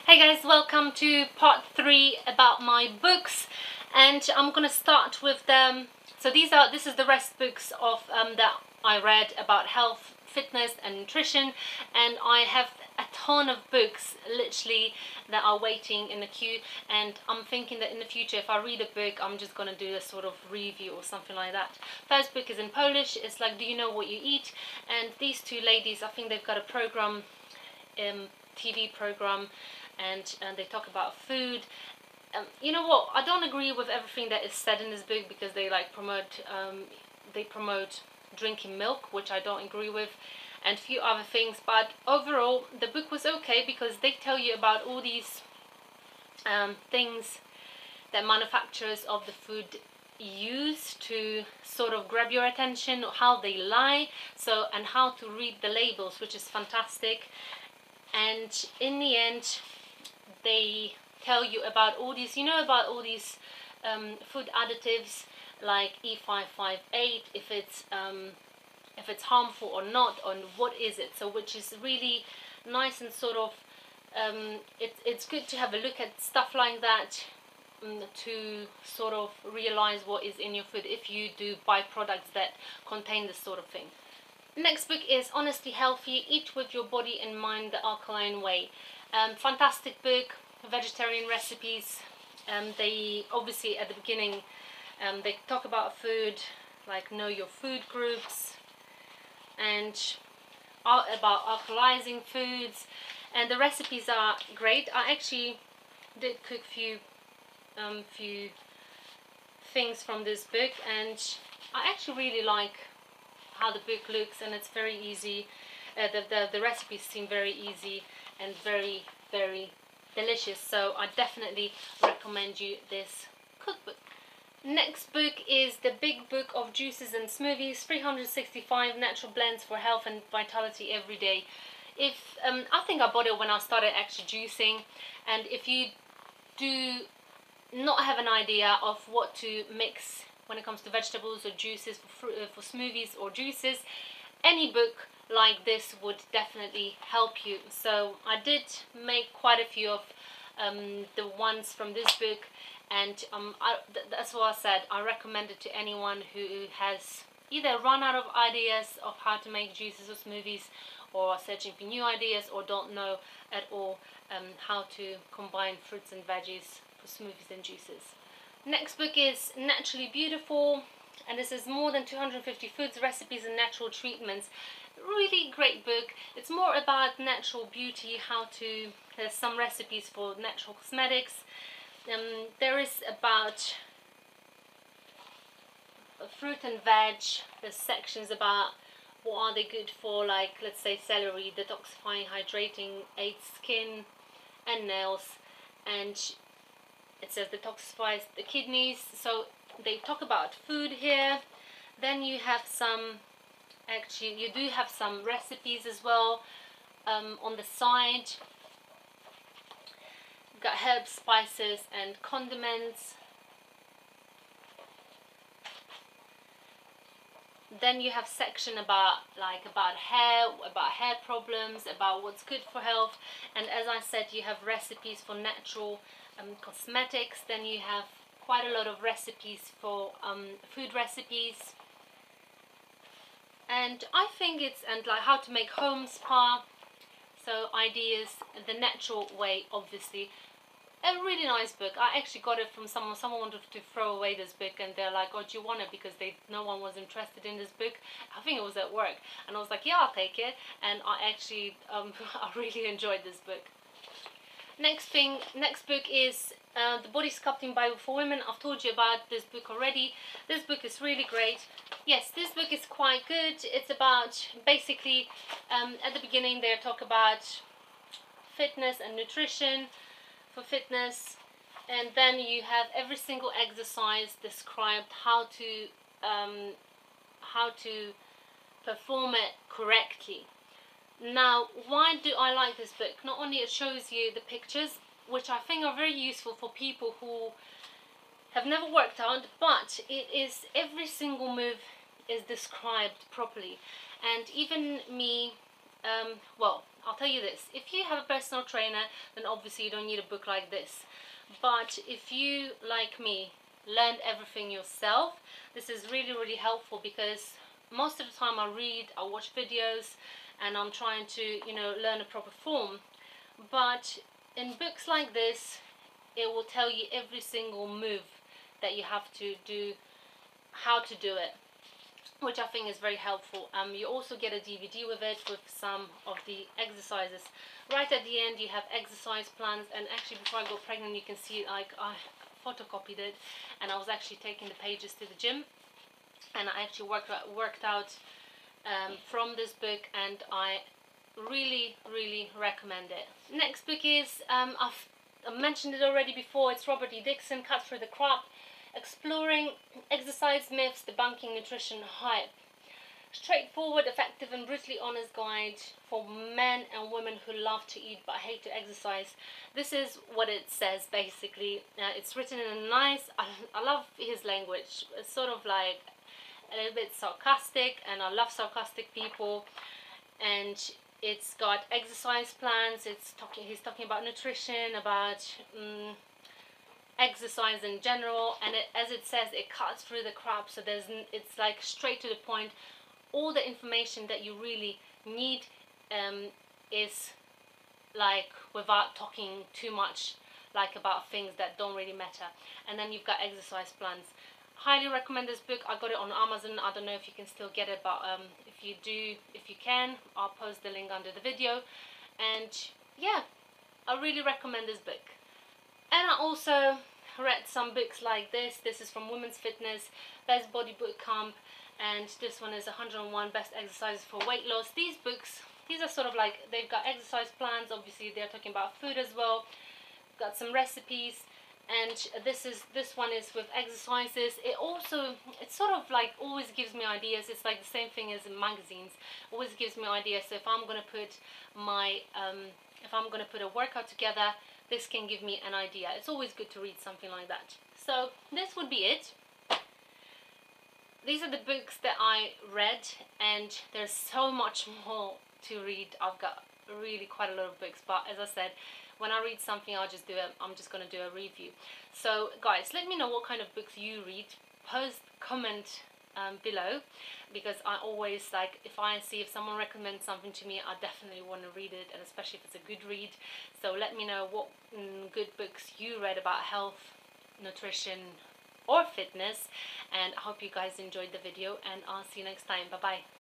Hey guys, welcome to part 3 about my books, and I'm gonna start with them. So this is the rest books of that I read about health, fitness and nutrition, and I have a ton of books literally that are waiting in the queue, and I'm thinking that in the future if I read a book I'm just gonna do a sort of review or something like that. First book is in Polish. It's like, do you know what you eat? And these two ladies, I think they've got a program, TV program, and they talk about food. You know what? I don't agree with everything that is said in this book because they like promote drinking milk, which I don't agree with, and a few other things. But overall, the book was okay because they tell you about all these things that manufacturers of the food use to sort of grab your attention, how they lie, and how to read the labels, which is fantastic. And in the end, they tell you about all these, about all these food additives like E558, if it's harmful or not, and what is it. So which is really nice, and sort of it's good to have a look at stuff like that, to sort of realize what is in your food if you do buy products that contain this sort of thing. Next book is Honestly Healthy, Eat With Your Body and Mind the Alkaline Way. Fantastic book, vegetarian recipes. They obviously at the beginning they talk about food, like know your food groups, and about alkalizing foods, and the recipes are great. I actually did cook few things from this book, and I actually really like how the book looks, and it's very easy. The recipes seem very easy and very delicious, so I definitely recommend you this cookbook. Next book is The Big Book of Juices and Smoothies, 365 natural blends for health and vitality every day. I think I bought it when I started actually juicing, and if you do not have an idea of what to mix when it comes to vegetables or juices for smoothies or juices, any book like this would definitely help you. So I did make quite a few of the ones from this book, and that's what I said. I recommend it to anyone who has either run out of ideas of how to make juices or smoothies, or are searching for new ideas, or don't know at all how to combine fruits and veggies for smoothies and juices. Next book is Naturally Beautiful, and this is more than 250 foods, recipes and natural treatments. Really great book. It's more about natural beauty, there's some recipes for natural cosmetics. There is about fruit and veg. There's sections about what are they good for, like let's say celery, detoxifying, hydrating, aids skin and nails, and it says detoxifies the kidneys. So they talk about food here. Then you have you do have some recipes as well on the side. You've got herbs, spices and condiments. Then you have section about hair problems, about what's good for health, and as I said, you have recipes for natural cosmetics. Then you have quite a lot of recipes for food recipes, and I think and like how to make home spa, so ideas the natural way, obviously. A really nice book. I actually got it from someone wanted to throw away this book, and they're like, oh, do you want it? Because no one was interested in this book. I think it was at work, and I was like, yeah, I'll take it. And I actually I really enjoyed this book. Next book is The Body Sculpting Bible for Women. I've told you about this book already. This book is really great. Yes, this book is quite good. It's about, basically, at the beginning they talk about fitness and nutrition for fitness, and then you have every single exercise described, how to perform it correctly. Now, why do I like this book? Not only it shows you the pictures, which I think are very useful for people who have never worked out, but it is every single move is described properly. And even me, well, I'll tell you this, if you have a personal trainer, then obviously you don't need a book like this. But if you, like me, learned everything yourself, this is really, really helpful, because most of the time I read, I watch videos, and I'm trying to, you know, learn a proper form. But in books like this, it will tell you every single move that you have to do, how to do it, which I think is very helpful. You also get a DVD with it, with some of the exercises. Right at the end you have exercise plans, and actually before I got pregnant, you can see, like, I photocopied it, and I was actually taking the pages to the gym, and I actually worked out from this book, and I really, really recommend it. Next book is, I've mentioned it already before, it's Robert E. Dixon, Cut Through the Crap, Exploring Exercise Myths, Debunking Nutrition Hype. Straightforward, effective and brutally honest guide for men and women who love to eat but hate to exercise. This is what it says basically. It's written in a nice, I love his language. It's sort of like a little bit sarcastic, and I love sarcastic people. And it's got exercise plans. He's talking about nutrition, about exercise in general, and as it says, it cuts through the crap. So it's like straight to the point. All the information that you really need is like without talking too much, like about things that don't really matter. And then you've got exercise plans. Highly recommend this book. I got it on Amazon. I don't know if you can still get it, but if you can, I'll post the link under the video. And yeah, I really recommend this book. And I also read some books like this. This is from Women's Fitness, Best Body Bootcamp, and this one is 101 Best Exercises for Weight Loss. These books, these are sort of like, they've got exercise plans. Obviously they're talking about food as well. Got some recipes, and this one is with exercises. It sort of like always gives me ideas. It's like the same thing as in magazines. Always gives me ideas. So if I'm gonna put a workout together, this can give me an idea. It's always good to read something like that. So this would be it. These are the books that I read, and there's so much more to read. I've got really quite a lot of books, but as I said, when I read something, I'm just going to do a review. So guys, let me know what kind of books you read. Post, comment below, because I always, like, if someone recommends something to me, I definitely want to read it, and especially if it's a good read. So let me know what good books you read about health, nutrition, or fitness, and I hope you guys enjoyed the video, and I'll see you next time. Bye bye.